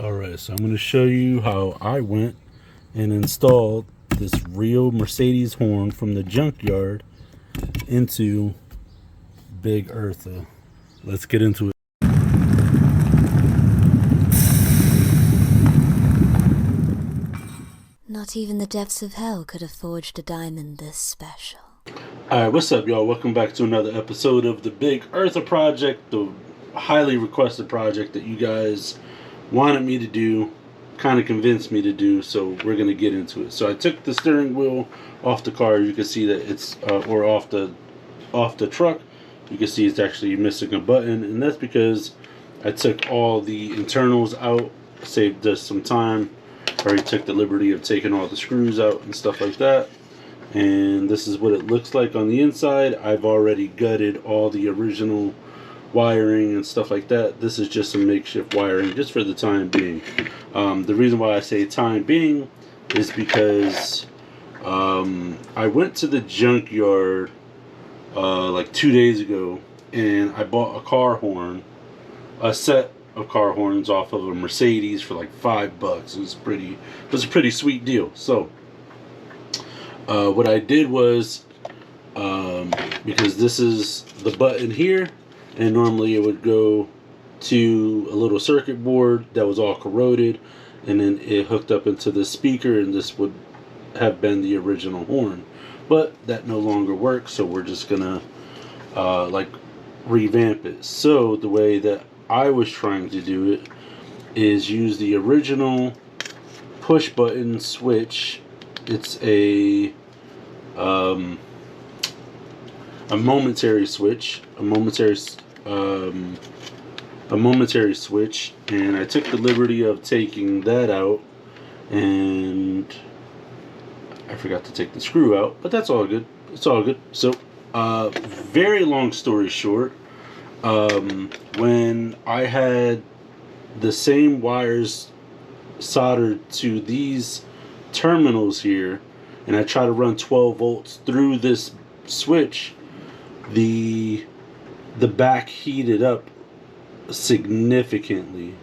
Alright, so I'm going to show you how I went and installed this real Mercedes horn from the junkyard into Big Eartha. Let's get into it. Not even the depths of hell could have forged a diamond this special. Alright, what's up, y'all? Welcome back to another episode of the Big Eartha project, the highly requested project that you guys wanted me to do, kind of convinced me to do, so we're going to get into it. So I took the steering wheel off the car. You can see that it's, or off the truck. You can see it's actually missing a button, and that's because I took all the internals out, saved us some time. I already took the liberty of taking all the screws out and stuff like that. And this is what it looks like on the inside. I've already gutted all the original wiring and stuff like that. This is just some makeshift wiring just for the time being. The reason why I say time being is because I went to the junkyard like 2 days ago, and I bought a car horn, a set of car horns off of a Mercedes for like $5. It was a pretty sweet deal. So what I did was, because this is the button here, and normally it would go to a little circuit board that was all corroded, and then it hooked up into the speaker, and this would have been the original horn, but that no longer works, so we're just gonna like revamp it. So the way that I was trying to do it is use the original push button switch. It's a momentary switch, a momentary switch, and I took the liberty of taking that out, and I forgot to take the screw out, but that's all good. It's all good. So, very long story short, when I had the same wires soldered to these terminals here, and I try to run 12 volts through this switch, the back heated up significantly,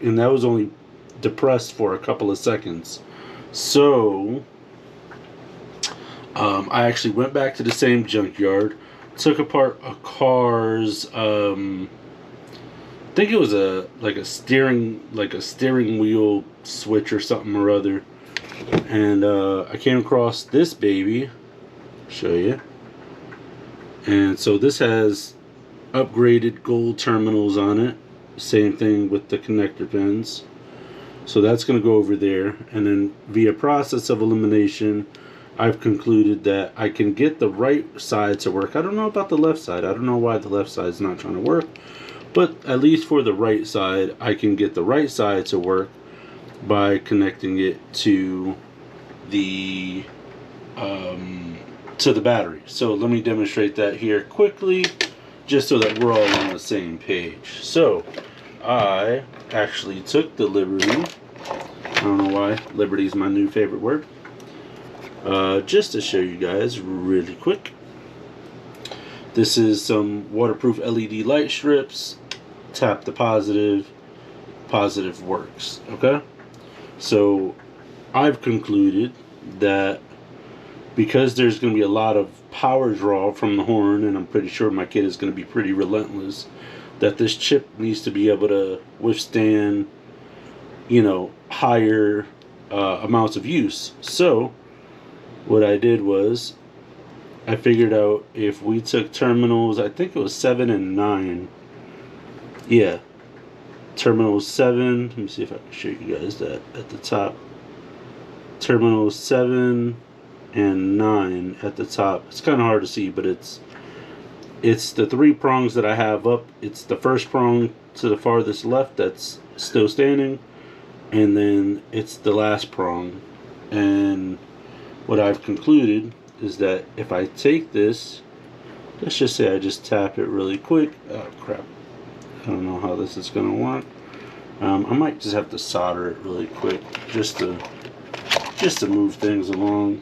and that was only depressed for a couple of seconds. So I actually went back to the same junkyard, took apart a car's I think it was a steering wheel switch or something or other, and I came across this baby. Show you. And so this has upgraded gold terminals on it. Same thing with the connector pins. So that's going to go over there, and then via process of elimination, I've concluded that I can get the right side to work. I don't know about the left side. I don't know why the left side is not trying to work, but at least for the right side, I can get the right side to work by connecting it to the battery. So let me demonstrate that here quickly, just so that we're all on the same page. So I actually took the liberty, I don't know why, liberty is my new favorite word, just to show you guys really quick. This is some waterproof LED light strips. Tap the positive works. Okay, so I've concluded that because there's going to be a lot of power draw from the horn, and I'm pretty sure my kid is going to be pretty relentless, that this chip needs to be able to withstand, higher amounts of use. So what I did was I figured out if we took terminals, I think it was 7 and 9. Yeah, terminal 7. Let me see if I can show you guys that at the top. Terminal 7 and 9 at the top. It's kind of hard to see, but it's the 3 prongs that I have up. It's the first prong to the farthest left that's still standing, and then it's the last prong. And what I've concluded is that if I take this, let's just say I just tap it really quick. Oh crap, I don't know how this is gonna work. I might just have to solder it really quick just to move things along.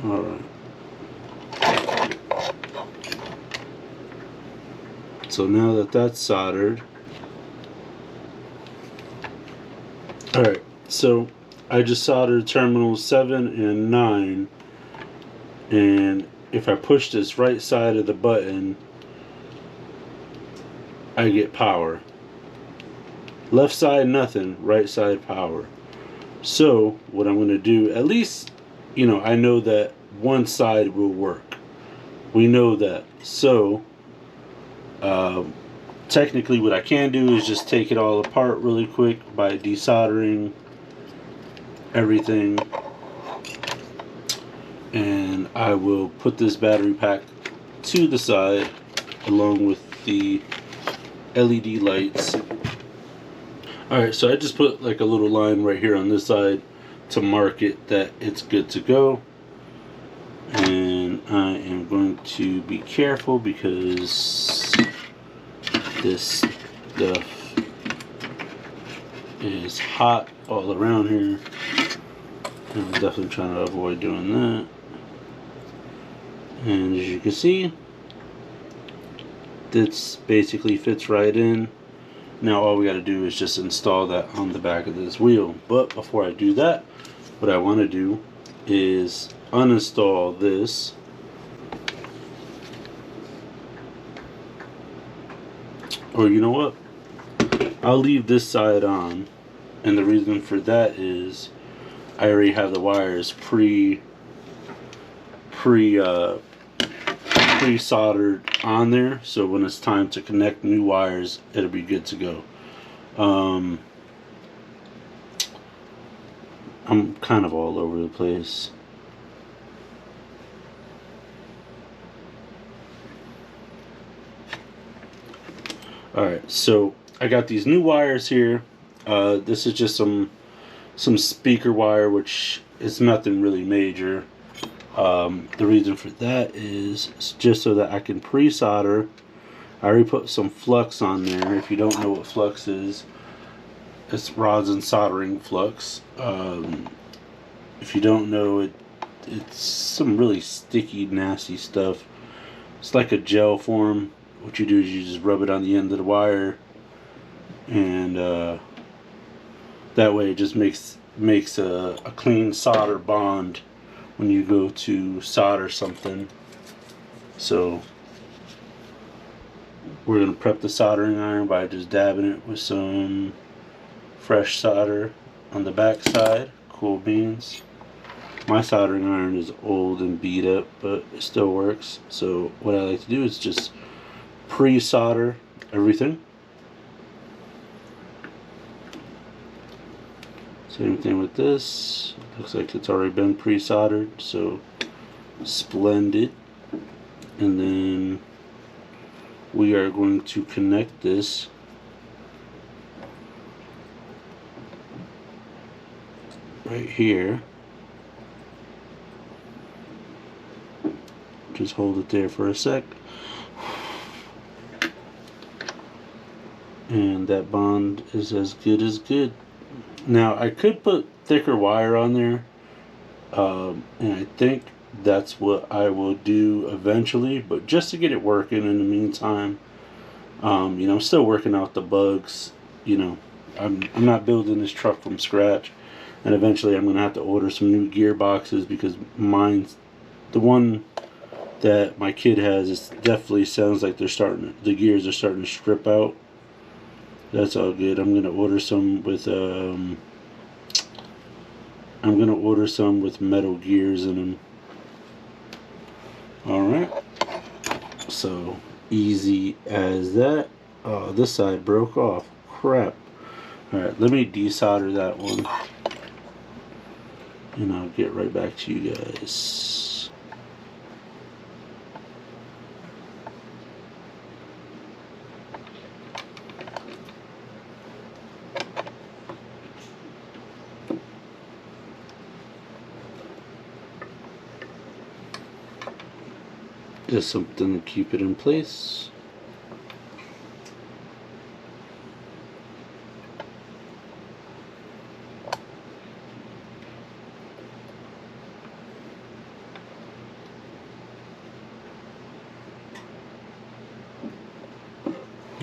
Alright. So now that that's soldered. Alright, so I just soldered terminals 7 and 9. And if I push this right side of the button, I get power. Left side, nothing. Right side, power. So, what I'm going to do, at least, I know that one side will work. We know that. So, technically what I can do is just take it all apart really quick by desoldering everything. And I will put this battery pack to the side along with the LED lights. Alright, so I just put like a little line right here on this side to mark it that it's good to go. And I am going to be careful because this stuff is hot all around here. And I'm definitely trying to avoid doing that. And as you can see, this basically fits right in. Now all we got to do is just install that on the back of this wheel. But before I do that, what I want to do is uninstall this. Or you know what? I'll leave this side on. And the reason for that is I already have the wires pre-soldered on there, so when it's time to connect new wires, it'll be good to go. I'm kind of all over the place. Alright, so I got these new wires here. This is just some speaker wire, which is nothing really major. The reason for that is just so that I can pre-solder. I already put some flux on there. If you don't know what flux is, it's rosin soldering flux. If you don't know it, it's some really sticky, nasty stuff. It's like a gel form. What you do is you just rub it on the end of the wire, and that way it just makes a clean solder bond when you go to solder something. So we're going to prep the soldering iron by just dabbing it with some fresh solder on the back side. Cool beans. My soldering iron is old and beat up, but it still works. So what I like to do is just pre-solder everything. Same thing with this. Looks like it's already been pre-soldered, so splendid. And then we are going to connect this right here. Just hold it there for a sec. And that bond is as good as good. Now I could put thicker wire on there, and I think that's what I will do eventually, but just to get it working in the meantime, I'm still working out the bugs. I'm not building this truck from scratch, and eventually I'm gonna have to order some new gearboxes because the one that my kid has, it definitely sounds like the gears are starting to strip out. That's all good. I'm gonna order some with metal gears in them. All right. So easy as that. Oh, this side broke off. Crap. All right. Let me desolder that one, and I'll get right back to you guys. Just something to keep it in place.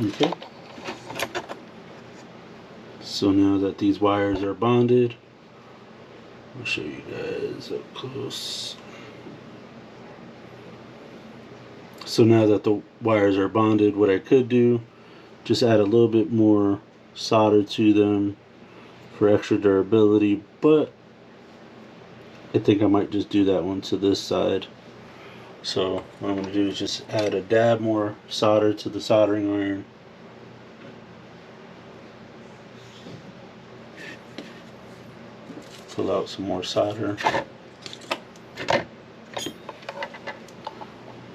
Okay. So now that these wires are bonded, I'll show you guys up close. So now that the wires are bonded, what I could do, just add a little bit more solder to them for extra durability, but I think I might just do that one to this side. So what I'm going to do is just add a dab more solder to the soldering iron. Pull out some more solder.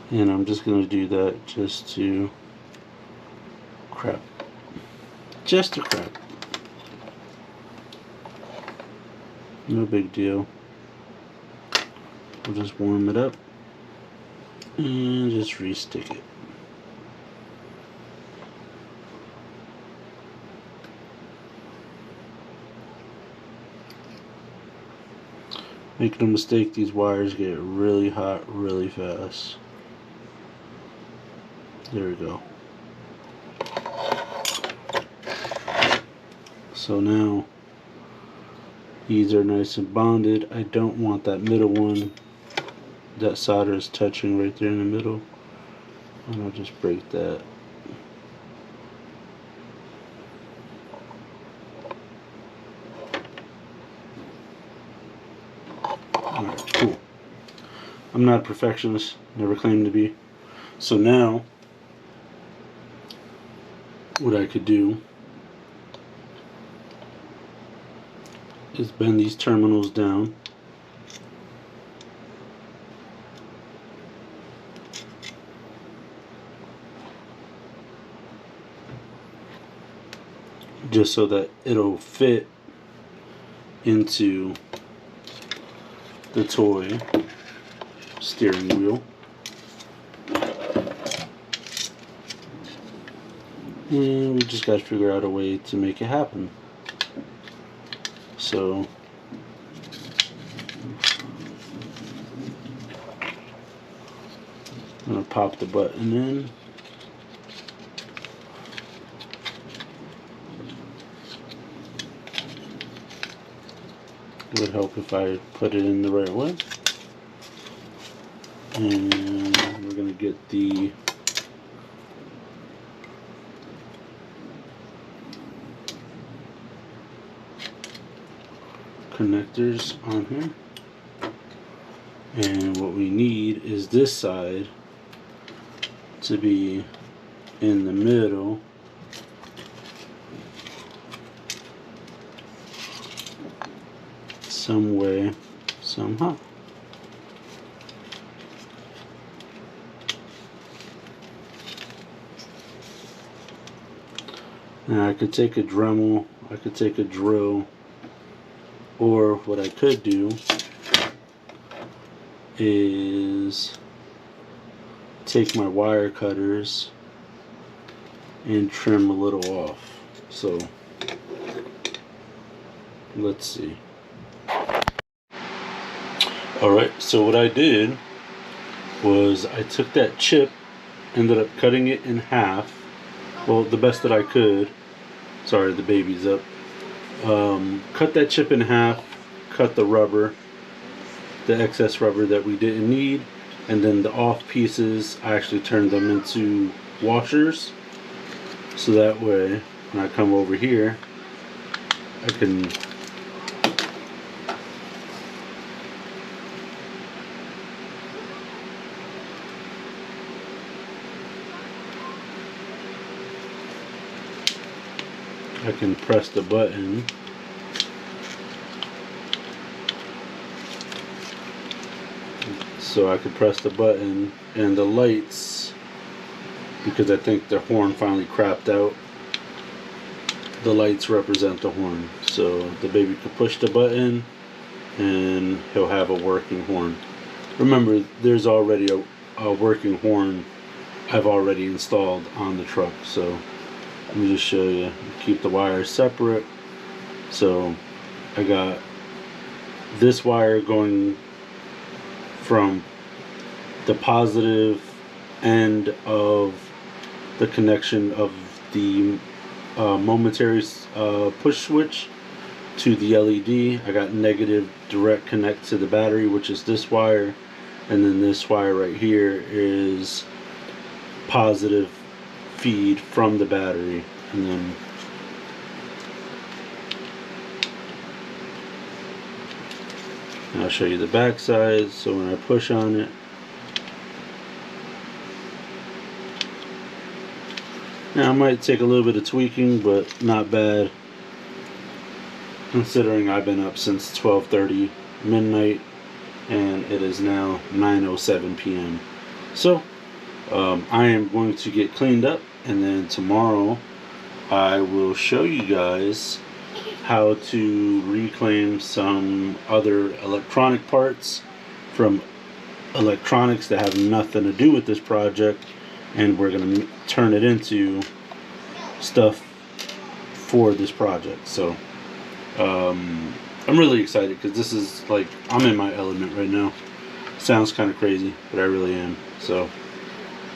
And I'm just going to do that just to crap. Just to crap. No big deal. We'll just warm it up and just re-stick it. Make no mistake, these wires get really hot really fast. There we go. So now these are nice and bonded. I don't want that middle one. That solder is touching right there in the middle. And I'll just break that. Alright, cool. I'm not a perfectionist, never claimed to be. So now, what I could do is bend these terminals down. Just so that it'll fit into the toy steering wheel. And we just got to figure out a way to make it happen. So I'm going to pop the button in. It would help if I put it in the right way. And we're going to get the connectors on here. And what we need is this side to be in the middle. Some way, somehow. Now I could take a Dremel, I could take a drill, or what I could do is take my wire cutters and trim a little off. So let's see. Alright, so what I did was I took that chip, ended up cutting it in half, well, the best that I could. Sorry, the baby's up. Cut that chip in half, cut the rubber, the excess rubber that we didn't need, and then the off pieces I actually turned them into washers, so that way when I come over here I can press the button so I could press the button, and the lights, because I think the horn finally crapped out, the lights represent the horn, so the baby could push the button and he'll have a working horn. Remember, there's already a working horn I've already installed on the truck. So let me just show you. Keep the wires separate. So I got this wire going from the positive end of the connection of the momentary push switch to the LED. I got negative direct connect to the battery, which is this wire, and then this wire right here is positive feed from the battery. And then I'll show you the back side. So when I push on it, now it might take a little bit of tweaking, but not bad considering I've been up since 12:30 midnight and it is now 9:07 p.m. So I am going to get cleaned up, and then tomorrow I will show you guys how to reclaim some other electronic parts from electronics that have nothing to do with this project, and we're going to turn it into stuff for this project. So I'm really excited because this is like, I'm in my element right now. Sounds kind of crazy, but I really am. So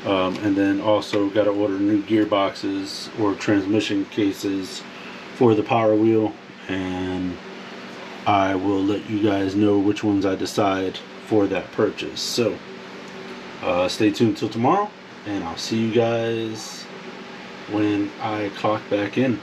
and then also got to order new gearboxes or transmission cases for the Power Wheel, and I will let you guys know which ones I decide for that purchase. So stay tuned till tomorrow, and I'll see you guys when I clock back in.